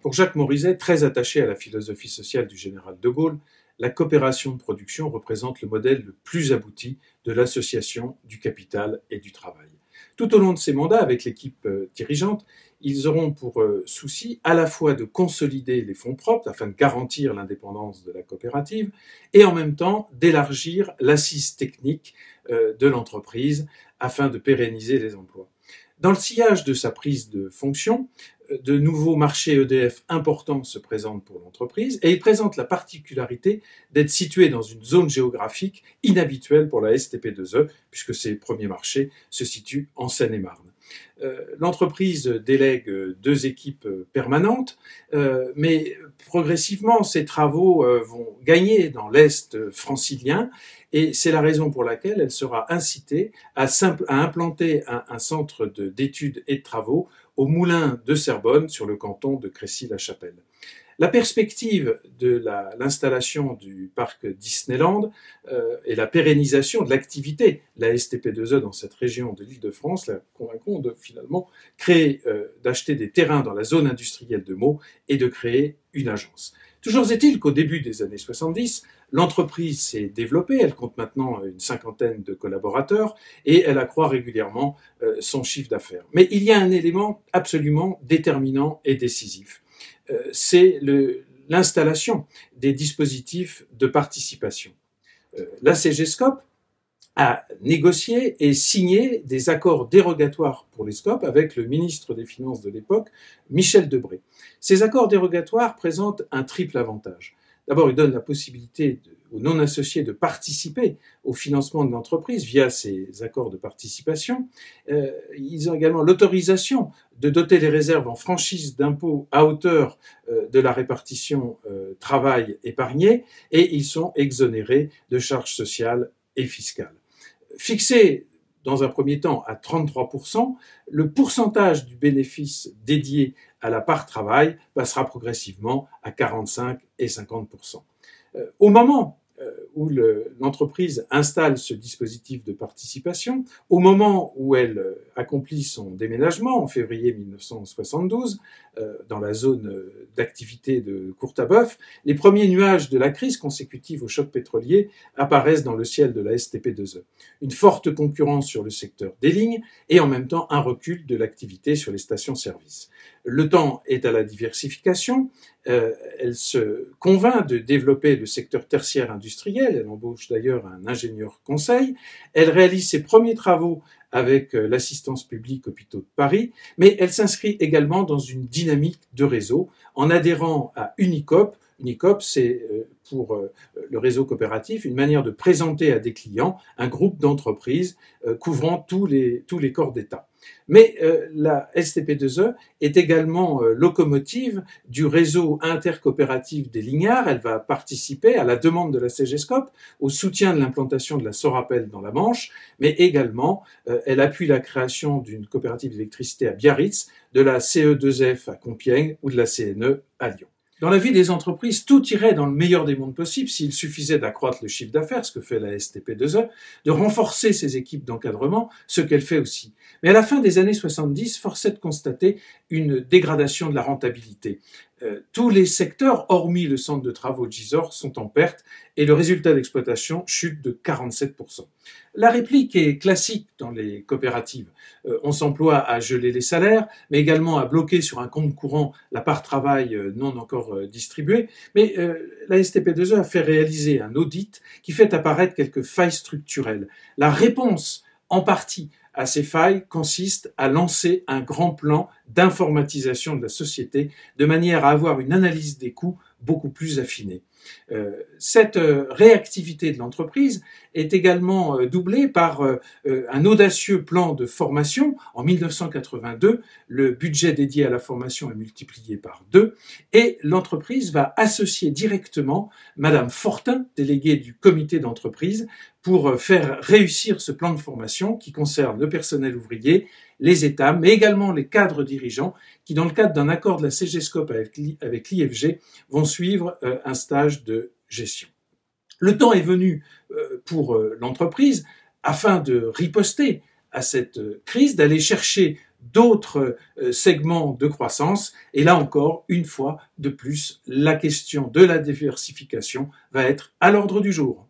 Pour Jacques Morizet, très attaché à la philosophie sociale du général de Gaulle, la coopération de production représente le modèle le plus abouti de l'association du capital et du travail. Tout au long de ces mandats, avec l'équipe dirigeante, ils auront pour souci à la fois de consolider les fonds propres afin de garantir l'indépendance de la coopérative et en même temps d'élargir l'assise technique de l'entreprise afin de pérenniser les emplois. Dans le sillage de sa prise de fonction, de nouveaux marchés EDF importants se présentent pour l'entreprise et il présente la particularité d'être situé dans une zone géographique inhabituelle pour la STP2E puisque ses premiers marchés se situent en Seine-et-Marne. L'entreprise délègue 2 équipes permanentes, mais progressivement ces travaux vont gagner dans l'Est francilien et c'est la raison pour laquelle elle sera incitée à implanter un centre d'études et de travaux au moulin de Cerbonne sur le canton de Crécy-la-Chapelle. La perspective de l'installation du parc Disneyland et la pérennisation de l'activité de la STP2E dans cette région de l'Île-de-France la convaincront de finalement d'acheter des terrains dans la zone industrielle de Meaux et de créer une agence. Toujours est-il qu'au début des années 70, l'entreprise s'est développée, elle compte maintenant une 50aine de collaborateurs et elle accroît régulièrement son chiffre d'affaires. Mais il y a un élément absolument déterminant et décisif. C'est l'installation des dispositifs de participation. La CGScoop a négocié et signé des accords dérogatoires pour les SCOP avec le ministre des Finances de l'époque, Michel Debré. Ces accords dérogatoires présentent un triple avantage. D'abord, ils donnent la possibilité aux non-associés de participer au financement de l'entreprise via ces accords de participation. Ils ont également l'autorisation de doter les réserves en franchise d'impôt à hauteur de la répartition travail épargné et ils sont exonérés de charges sociales et fiscales. Fixé dans un premier temps à 33%, le pourcentage du bénéfice dédié à la part travail passera progressivement à 45 et 50%. Au moment où l'entreprise installe ce dispositif de participation, au moment où elle accomplit son déménagement en février 1972 dans la zone d'activité de Courtabœuf, les premiers nuages de la crise consécutive au choc pétrolier apparaissent dans le ciel de la STP2E. Une forte concurrence sur le secteur des lignes et en même temps un recul de l'activité sur les stations-service. Le temps est à la diversification. Elle se convainc de développer le secteur tertiaire industriel. Elle embauche d'ailleurs un ingénieur conseil. Elle réalise ses premiers travaux avec l'assistance publique Hôpitaux de Paris, mais elle s'inscrit également dans une dynamique de réseau en adhérant à Unicoop. Unicoop, c'est pour le réseau coopératif une manière de présenter à des clients un groupe d'entreprises couvrant tous les corps d'État. Mais la STP2E est également locomotive du réseau intercoopératif des lignards. Elle va participer à la demande de la CGScoop au soutien de l'implantation de la Sorapel dans la Manche, mais également elle appuie la création d'une coopérative d'électricité à Biarritz, de la CE2F à Compiègne ou de la CNE à Lyon. Dans la vie des entreprises, tout irait dans le meilleur des mondes possibles s'il suffisait d'accroître le chiffre d'affaires, ce que fait la STP2E, de renforcer ses équipes d'encadrement, ce qu'elle fait aussi. Mais à la fin des années 70, force est de constater une dégradation de la rentabilité. Tous les secteurs, hormis le centre de travaux de Gisors, sont en perte et le résultat d'exploitation chute de 47%. La réplique est classique dans les coopératives. On s'emploie à geler les salaires, mais également à bloquer sur un compte courant la part travail non encore distribuée. Mais la STP2E a fait réaliser un audit qui fait apparaître quelques failles structurelles. La réponse, en partie, à ces failles consiste à lancer un grand plan d'informatisation de la société de manière à avoir une analyse des coûts beaucoup plus affinée. Cette réactivité de l'entreprise est également doublée par un audacieux plan de formation. En 1982, le budget dédié à la formation est multiplié par 2 et l'entreprise va associer directement Madame Fortin, déléguée du comité d'entreprise, pour faire réussir ce plan de formation qui concerne le personnel ouvrier, les États, mais également les cadres dirigeants qui, dans le cadre d'un accord de la CGScoop avec l'IFG, vont suivre un stage de gestion. Le temps est venu pour l'entreprise, afin de riposter à cette crise, d'aller chercher d'autres segments de croissance. Et là encore, une fois de plus, la question de la diversification va être à l'ordre du jour.